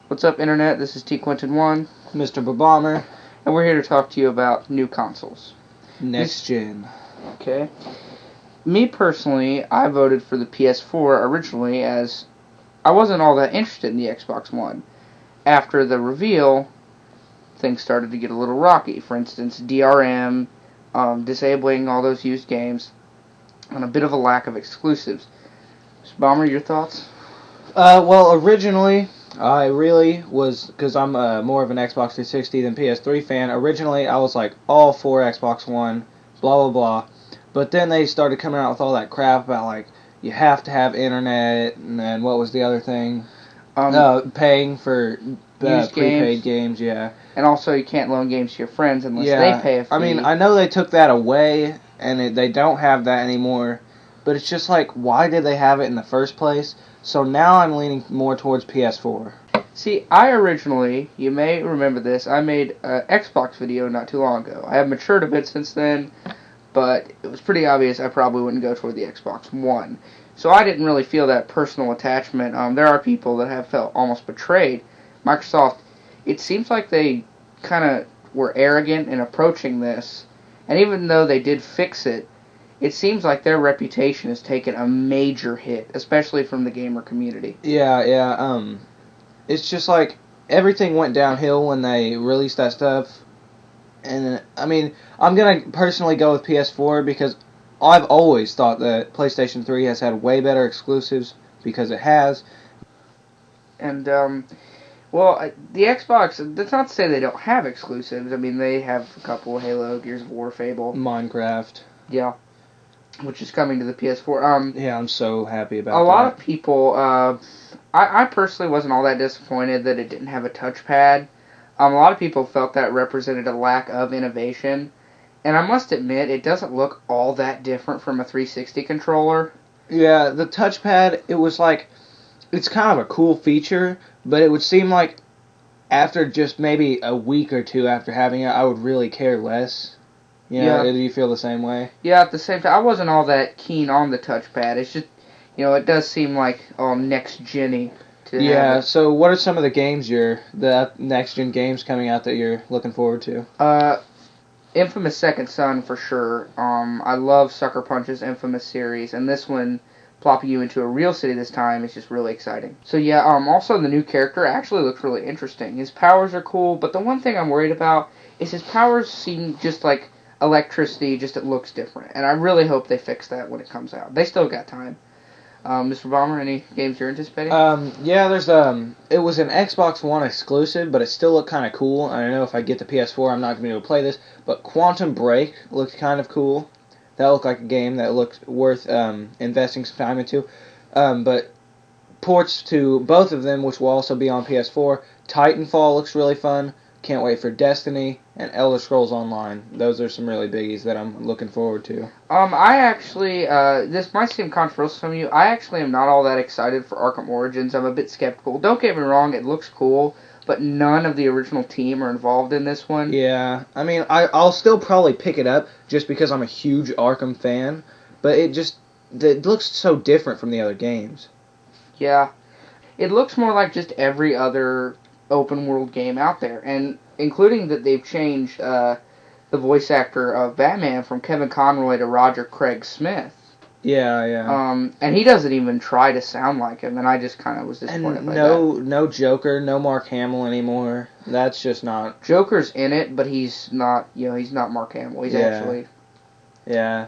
What's up, Internet? This is tquinton1, Mr. Bomber, and we're here to talk to you about new consoles. next gen. Okay. Me personally, I voted for the PS4 originally as I wasn't all that interested in the Xbox One. After the reveal, things started to get a little rocky. For instance, DRM, disabling all those used games, and a bit of a lack of exclusives. Mr. Bomber, your thoughts? Well, originally, I really was, because I'm more of an Xbox 360 than PS3 fan, originally I was like all for Xbox One, blah, blah, blah. But then they started coming out with all that crap about, like, you have to have internet, and then what was the other thing? Paying for prepaid games, yeah. And also, you can't loan games to your friends unless they pay a fee. I mean, I know they took that away, and they don't have that anymore, but it's just like, why did they have it in the first place? So now I'm leaning more towards PS4. See, I originally, you may remember this, I made an Xbox video not too long ago. I have matured a bit since then, but it was pretty obvious I probably wouldn't go toward the Xbox One. So I didn't really feel that personal attachment. There are people that have felt almost betrayed. Microsoft, it seems like they kind of were arrogant in approaching this, and even though they did fix it, it seems like their reputation has taken a major hit, especially from the gamer community. Yeah. It's just like everything went downhill when they released that stuff. And, I mean, I'm going to personally go with PS4 because I've always thought that PlayStation 3 has had way better exclusives because it has. And, well, the Xbox, that's not to say they don't have exclusives. I mean, they have a couple, Halo, Gears of War, Fable. Minecraft. Yeah. Which is coming to the PS4. Yeah, I'm so happy about that. A lot of people, I personally wasn't all that disappointed that it didn't have a touchpad. A lot of people felt that represented a lack of innovation. And I must admit, it doesn't look all that different from a 360 controller. Yeah, the touchpad, it was like, it's kind of a cool feature, but it would seem like after just maybe a week or two after having it, I would really care less. Yeah. Do you feel the same way? Yeah, at the same time, I wasn't all that keen on the touchpad. It's just, it does seem like next-gen-y to have it. So what are some of the next-gen games coming out that you're looking forward to? Infamous Second Son, for sure. I love Sucker Punch's Infamous series, and this one, plopping you into a real city this time, is just really exciting. So yeah, also the new character actually looks really interesting. His powers are cool, but the one thing I'm worried about is his powers seem just like electricity, just it looks different. And I really hope they fix that when it comes out. They still got time. Mr. Bomber, any games you're anticipating? Yeah, there's it was an Xbox One exclusive, but it still looked kind of cool. I know if I get the PS4, I'm not going to be able to play this, but Quantum Break looked kind of cool. That looked like a game that looked worth investing some time into. But ports to both of them, which will also be on PS4. Titanfall looks really fun. Can't wait for Destiny and Elder Scrolls Online. Those are some really biggies that I'm looking forward to. I actually, this might seem controversial to some of you, I actually am not all that excited for Arkham Origins. I'm a bit skeptical. Don't get me wrong, it looks cool, but none of the original team are involved in this one. Yeah, I mean, I'll still probably pick it up just because I'm a huge Arkham fan, but it looks so different from the other games. Yeah, it looks more like just every other open world game out there, and including that they've changed the voice actor of Batman from Kevin Conroy to Roger Craig Smith. Yeah. And he doesn't even try to sound like him, and I just kind of was disappointed and by that. No Joker, no Mark Hamill anymore. That's just not... Joker's in it, but he's not, he's not Mark Hamill. He's actually... Yeah.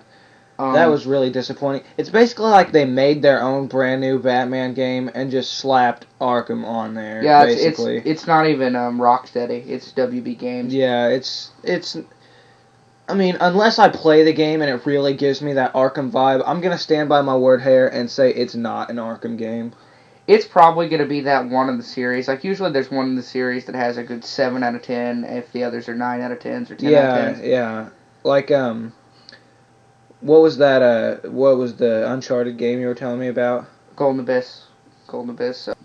That was really disappointing. It's basically like they made their own brand new Batman game and just slapped Arkham on there. Yeah, basically. It's not even Rocksteady. It's WB Games. Yeah, it's. I mean, unless I play the game and it really gives me that Arkham vibe, I'm gonna stand by my word here and say it's not an Arkham game. It's probably gonna be that one in the series. Like usually, there's one in the series that has a good 7 out of 10. If the others are 9 out of 10s or 10 out of 10s. Yeah. Like what was that? What was the Uncharted game you were telling me about? Golden Abyss.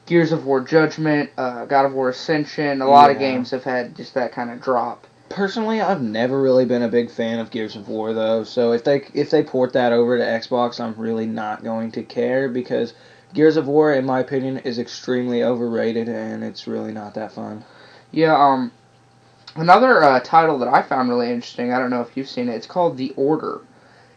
Gears of War Judgment, God of War Ascension. A lot of games have had just that kind of drop. Personally, I've never really been a big fan of Gears of War though. So if they port that over to Xbox, I'm really not going to care because Gears of War, in my opinion, is extremely overrated, and it's really not that fun. Yeah, another title that I found really interesting, I don't know if you've seen it, it's called The Order.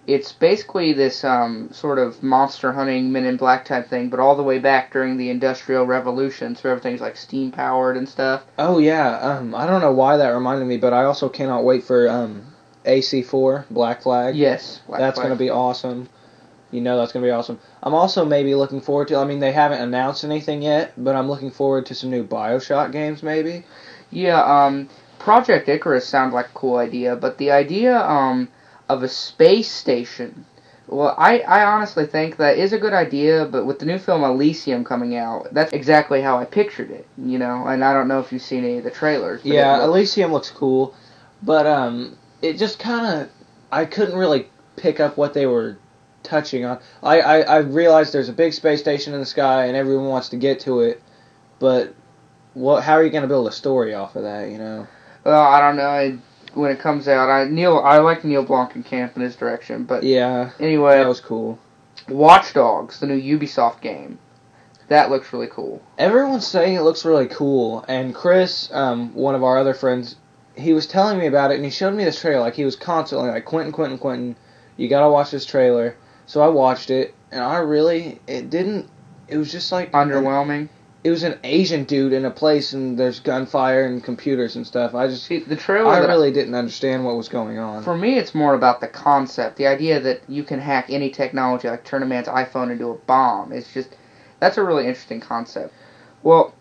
It's basically this sort of monster hunting Men in Black type thing, but all the way back during the Industrial Revolution, so everything's like steam powered and stuff. Oh yeah, I don't know why that reminded me, but I also cannot wait for AC4 Black Flag. Yes, That's going to be awesome. You know that's going to be awesome. I'm also maybe looking forward to, I mean, they haven't announced anything yet, but I'm looking forward to some new BioShock games maybe. Yeah, Project Icarus sounds like a cool idea, but the idea of a space station, well, I honestly think that is a good idea, but with the new film Elysium coming out, that's exactly how I pictured it, you know, and I don't know if you've seen any of the trailers. Yeah, Elysium looks cool, but it just kind of, I couldn't really pick up what they were touching on. I realized there's a big space station in the sky and everyone wants to get to it, but how are you going to build a story off of that, you know? Well, I don't know. When it comes out, I like Neil Blomkamp in his direction, but yeah, anyway, that was cool. Watch Dogs, the new Ubisoft game, that looks really cool. Everyone's saying it looks really cool, and Chris, one of our other friends, he was telling me about it, and he showed me this trailer. Like, he was constantly like, Quentin, you gotta watch this trailer. So I watched it, and it was just like Underwhelming. It was an Asian dude in a place, and there's gunfire and computers and stuff. The trailer. I really didn't understand what was going on. For me, it's more about the concept, the idea that you can hack any technology, like turn a man's iPhone into a bomb. That's a really interesting concept. Well,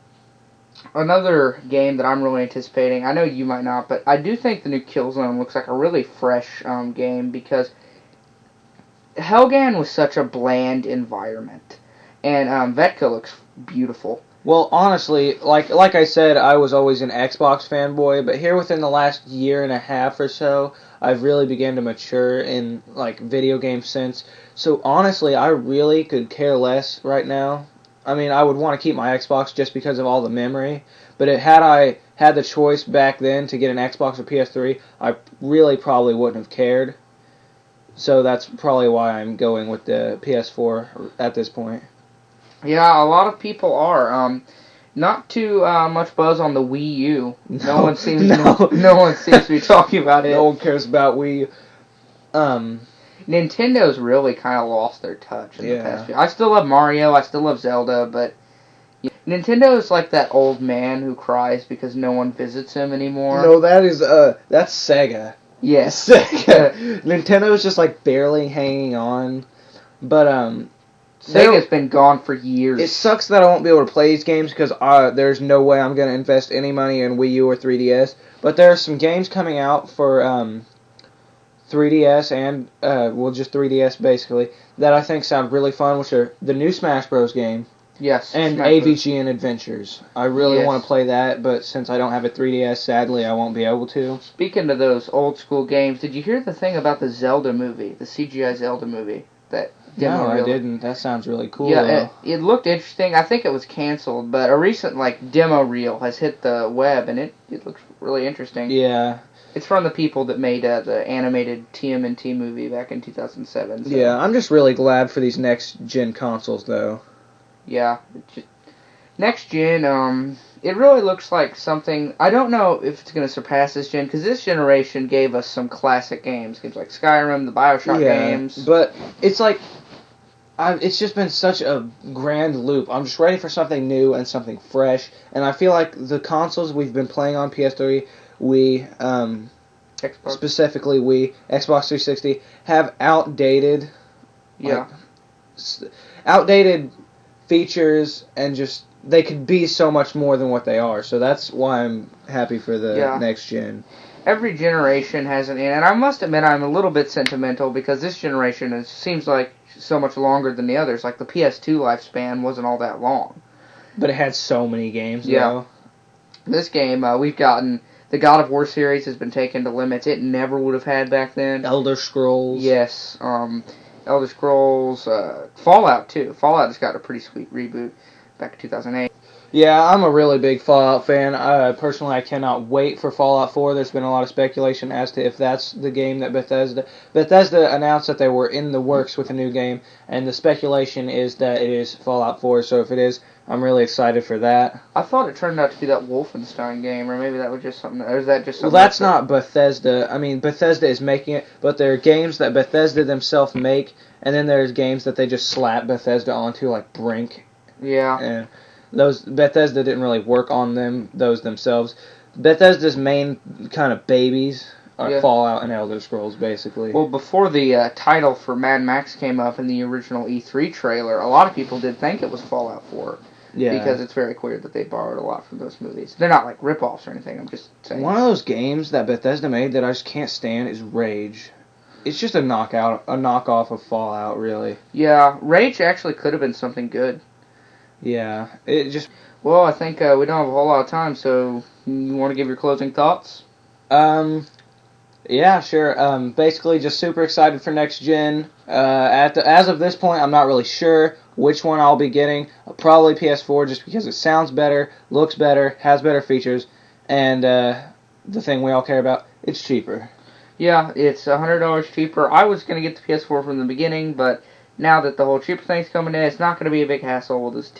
another game that I'm really anticipating, I know you might not, but I do think the new Killzone looks like a really fresh game because Helghan was such a bland environment, and Vetka looks beautiful. Well, honestly, like I said, I was always an Xbox fanboy, but here within the last year and a half or so, I've really begun to mature in like video game sense. So honestly, I really could care less right now. I mean, I would want to keep my Xbox just because of all the memory, but had I had the choice back then to get an Xbox or PS3, I really probably wouldn't have cared. So that's probably why I'm going with the PS4 at this point. Yeah, a lot of people are. Not too much buzz on the Wii U. No one seems to be talking about it. No one cares about Wii U. Nintendo's really kind of lost their touch in the past few. I still love Mario, I still love Zelda, but Nintendo's like that old man who cries because no one visits him anymore. No, that's Sega. Yes. Sega. Nintendo's just like barely hanging on. But Sega's been gone for years. It sucks that I won't be able to play these games because there's no way I'm going to invest any money in Wii U or 3DS. But there are some games coming out for 3DS and, just 3DS basically, that I think sound really fun, which are the new Smash Bros. Game. Yes. And AVGN Adventures. I really want to play that, but since I don't have a 3DS, sadly, I won't be able to. Speaking of those old school games, did you hear the thing about the Zelda movie, the CGI Zelda movie? No, I didn't. That sounds really cool. Yeah, it looked interesting. I think it was canceled, but a recent demo reel has hit the web, and it looks really interesting. Yeah. It's from the people that made the animated TMNT movie back in 2007. So. Yeah, I'm just really glad for these next-gen consoles, though. Yeah. Next gen, it really looks like something. I don't know if it's going to surpass this gen, because this generation gave us some classic games like Skyrim, the BioShock games. But it's like, it's just been such a grand loop. I'm just ready for something new and something fresh, and I feel like the consoles we've been playing on, PS3, Wii, specifically Wii, Xbox 360, have outdated, outdated features, and just they could be so much more than what they are. So that's why I'm happy for the next gen. Every generation has an end, and I must admit I'm a little bit sentimental because this generation seems like so much longer than the others. Like the PS2 lifespan wasn't all that long, but it had so many games. Though. This game we've gotten. The God of War series has been taken to limits it never would have had back then. Elder Scrolls. Yes. Elder Scrolls. Fallout, too. Fallout has got a pretty sweet reboot back in 2008. Yeah, I'm a really big Fallout fan. Personally, I cannot wait for Fallout 4. There's been a lot of speculation as to if that's the game that Bethesda announced that they were in the works with a new game, and the speculation is that it is Fallout 4. So if it is, I'm really excited for that. I thought it turned out to be that Wolfenstein game, or maybe that was just something. Or is that just Well, something? that's not Bethesda. I mean, Bethesda is making it, but there are games that Bethesda themselves make, and then there's games that they just slap Bethesda onto, like Brink. Yeah. And those Bethesda didn't really work on those themselves. Bethesda's main kind of babies are Fallout and Elder Scrolls, basically. Well, before the title for Mad Max came up in the original E3 trailer, a lot of people did think it was Fallout 4. Yeah. Because it's very clear that they borrowed a lot from those movies. They're not like rip-offs or anything, I'm just saying. One of those games that Bethesda made that I just can't stand is Rage. It's just a knockoff of Fallout, really. Yeah, Rage actually could have been something good. Yeah, it just... Well, I think we don't have a whole lot of time, so you want to give your closing thoughts? Yeah, sure. Basically, just super excited for next gen. As of this point, I'm not really sure which one I'll be getting. Probably PS4, just because it sounds better, looks better, has better features, and the thing we all care about, it's cheaper. Yeah, it's $100 cheaper. I was going to get the PS4 from the beginning, but now that the whole cheaper thing's coming in, it's not going to be a big hassle. We'll just